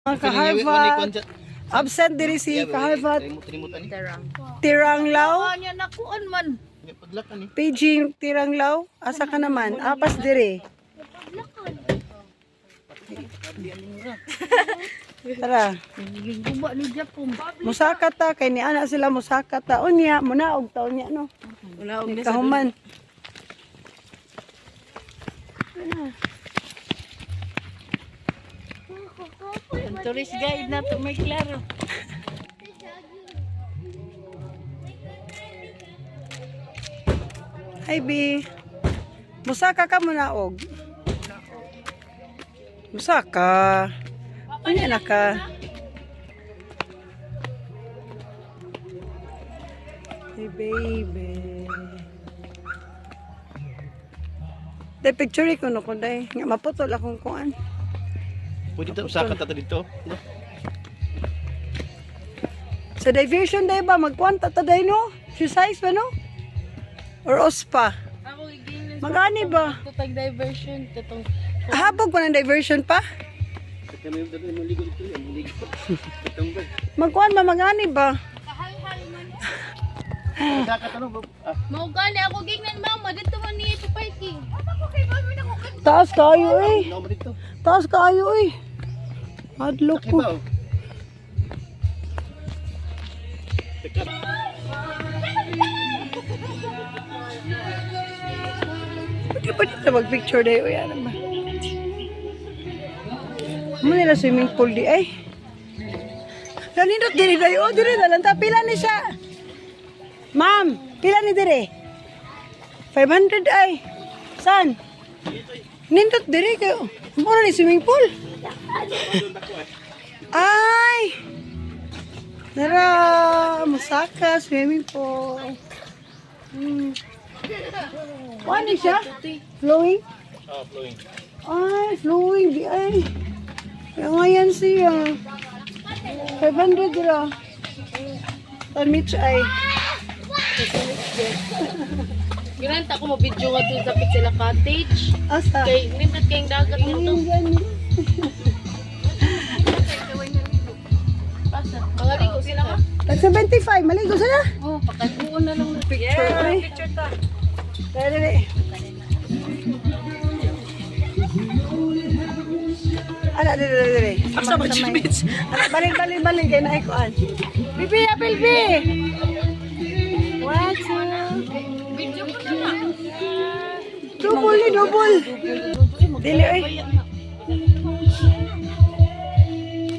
Kaharvat. Absent diri si Kaharvat. Tirang Law. Nya nakuan man. Paging Tirang Law. Asa ka naman? Apas diri. Tara. Guba ni Japon. Musaka ta kay ni ana sila musaka ta. Unya munaog taon niya no. Wala og Kahuman. tourist guide na to may klaro. Hi B. Musaka ka munaog. Musaka. Unya na ka. Hey baby. Day picture ko no ko day. Nga maputol akong kuan. Pwede tayo usakan tata dito. No? Sa diversion day ba magkuan tata day no? Exercise ba no? Or ospa? Ako iging Magani ba? tag diversion katong Habog pa ng diversion pa? Magkuan ba magani ba? mao gani ako gingnan mama dito man ni ito biking. Ako kay mami na ko. Taas kayo eh. Ano mo dito? Taas kayo eh. Adlok ko. Kibaw. Teka. Pwede pa dito mag-picture dayo. Yan ba? Ano nila swimming pool di ay? Nanindot diri dayo. O diri na lang. Pila ni siya. Ma'am, pila ni diri? 500 ay. San? Nindot diri kayo. Mura ni swimming pool. Ay! Tara! Musaka, swimming pool. Ano siya? Flowing? Ah, flowing. Ay, flowing. Di ay. Kaya ngayon siya. 500 dira. Tanmich ay. Ginanta ko mo video nga to sa Pitsila Cottage. Asa? Kay nindot kayong dagat nito. Pasa. Maligo sila ka? Tag 75, maligo sila. Oh, pakaduon na lang. Picture, ay. Picture ta. Dali. Ala, dali. Asa ba chibits? Balik kay naikuan. Bibi, apel, bi. One, two. Video ko na lang. Double. Dili, ay.